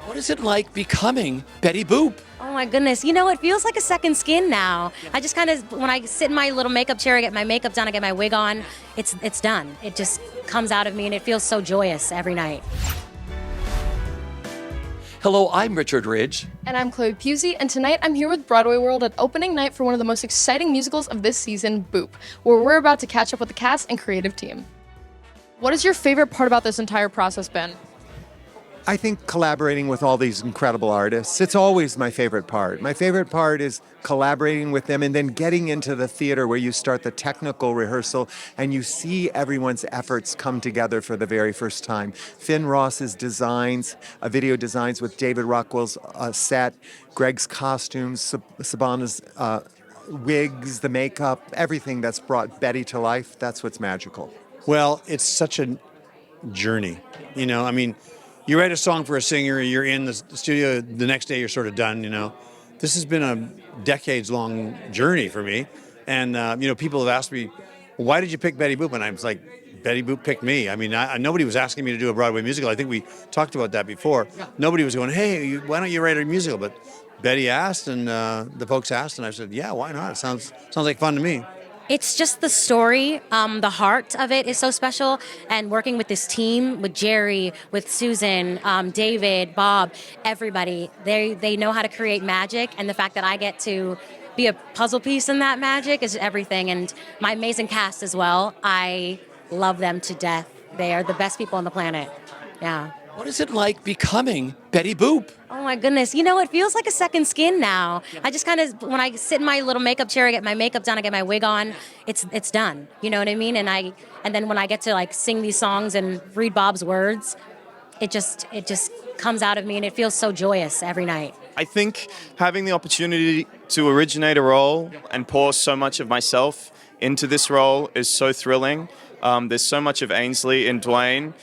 What is it like becoming Betty Boop? Oh my goodness. You know, it feels like a second skin now. I just kind of, when I sit in my little makeup chair, I get my makeup done, I get my wig on, it's done. It just comes out of me and it feels so joyous every night. Hello, I'm Richard Ridge. And I'm Chloe Pusey, and tonight I'm here with Broadway World at opening night for one of the most exciting musicals of this season, Boop, where we're about to catch up with the cast and creative team. What has your favorite part about this entire process been? I think collaborating with all these incredible artists, it's always my favorite part. My favorite part is collaborating with them and then getting into the theater where you start the technical rehearsal and you see everyone's efforts come together for the very first time. Finn Ross's designs, video designs with David Rockwell's set, Greg's costumes, Sabana's wigs, the makeup, everything that's brought Betty to life, that's what's magical. Well, it's such a journey, you know, I mean, you write a song for a singer, you're in the studio, the next day you're sort of done, you know. This has been a decades-long journey for me. And, people have asked me, why did you pick Betty Boop? And I was like, Betty Boop picked me. I mean, nobody was asking me to do a Broadway musical. I think we talked about that before. Yeah. Nobody was going, hey, why don't you write a musical? But Betty asked, and the folks asked, and I said, yeah, why not? It sounds like fun to me. It's just the story, the heart of it is so special, and working with this team, with Jerry, with Susan, David, Bob, everybody, they know how to create magic, and the fact that I get to be a puzzle piece in that magic is everything, and my amazing cast as well. I love them to death. They are the best people on the planet. Yeah. What is it like becoming Betty Boop? Oh my goodness. You know, it feels like a second skin now. I just kind of, when I sit in my little makeup chair, I get my makeup done, I get my wig on, it's done. You know what I mean? And then when I get to like sing these songs and read Bob's words, it just comes out of me and it feels so joyous every night. I think having the opportunity to originate a role and pour so much of myself into this role is so thrilling. There's so much of Ainsley in Dwayne.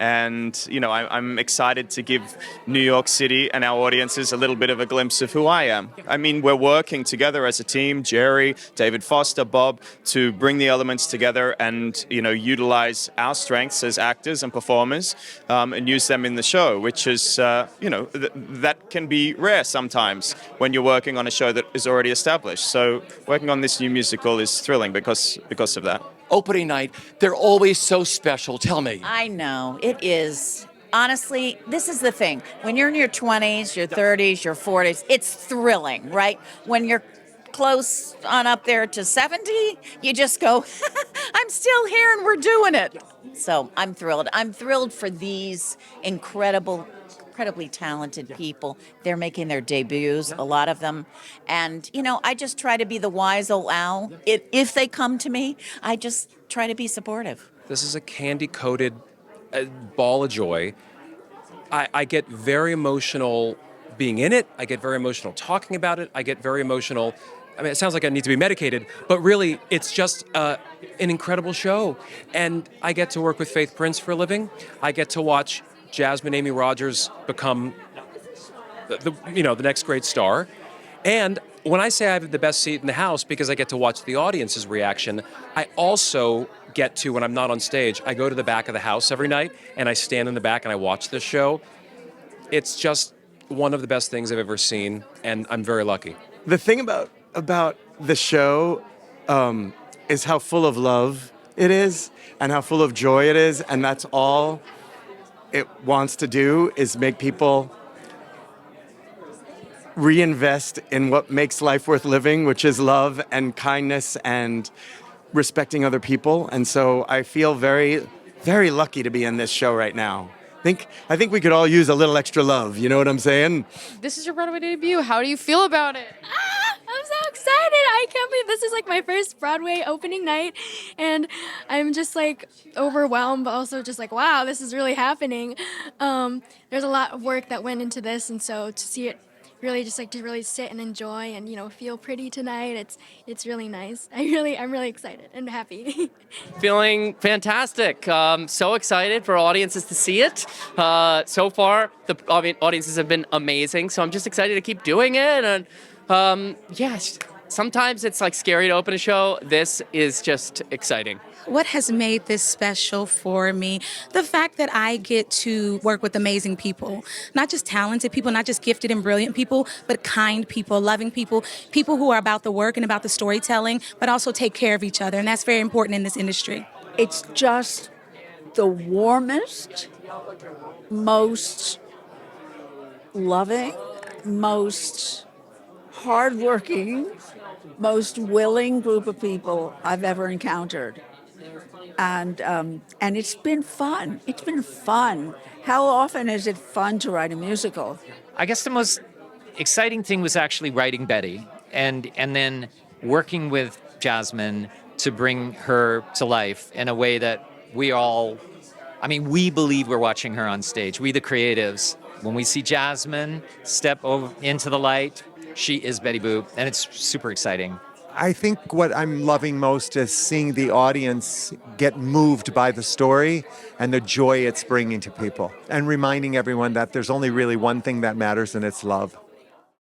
And, I'm excited to give New York City and our audiences a little bit of a glimpse of who I am. I mean, we're working together as a team, Jerry, David Foster, Bob, to bring the elements together and, utilize our strengths as actors and performers and use them in the show, which is, that can be rare sometimes when you're working on a show that is already established. So working on this new musical is thrilling because of that. Opening night, they're always so special. Tell me. I know, it is. Honestly, this is the thing. When you're in your 20s, your 30s, your 40s, it's thrilling, right? When you're close on up there to 70, you just go, I'm still here and we're doing it. So I'm thrilled. I'm thrilled for these incredibly talented people. They're making their debuts, a lot of them. And, I just try to be the wise old owl. If they come to me, I just try to be supportive. This is a candy-coated ball of joy. I get very emotional being in it. I get very emotional talking about it. I get very emotional. I mean, it sounds like I need to be medicated, but really, it's just an incredible show. And I get to work with Faith Prince for a living. I get to watch Jasmine, Amy Rogers become the next great star. And when I say I have the best seat in the house because I get to watch the audience's reaction, I also get to, when I'm not on stage, I go to the back of the house every night and I stand in the back and I watch this show. It's just one of the best things I've ever seen, and I'm very lucky. The thing about the show is how full of love it is and how full of joy it is, and that's all it wants to do is make people reinvest in what makes life worth living, which is love and kindness and respecting other people. And so I feel very, very lucky to be in this show right now. I think we could all use a little extra love, you know what I'm saying? This is your Broadway debut. How do you feel about it? I'm so excited. I can't believe this is like my first Broadway opening night, and I'm just like overwhelmed, but also just like, wow, this is really happening. There's a lot of work that went into this, and so to see it really just like to really sit and enjoy and feel pretty tonight, it's really nice. I'm really excited and happy. Feeling fantastic. So excited for audiences to see it. So far, audiences have been amazing, so I'm just excited to keep doing it. And yes, sometimes it's like scary to open a show. This is just exciting. What has made this special for me? The fact that I get to work with amazing people, not just talented people, not just gifted and brilliant people, but kind people, loving people, people who are about the work and about the storytelling, but also take care of each other. And that's very important in this industry. It's just the warmest, most loving, most hardworking, most willing group of people I've ever encountered. And it's been fun. It's been fun. How often is it fun to write a musical? I guess the most exciting thing was actually writing Betty and then working with Jasmine to bring her to life in a way that we believe we're watching her on stage. We, the creatives, when we see Jasmine step over into the light, she is Betty Boop, and it's super exciting. I think what I'm loving most is seeing the audience get moved by the story and the joy it's bringing to people, and reminding everyone that there's only really one thing that matters, and it's love.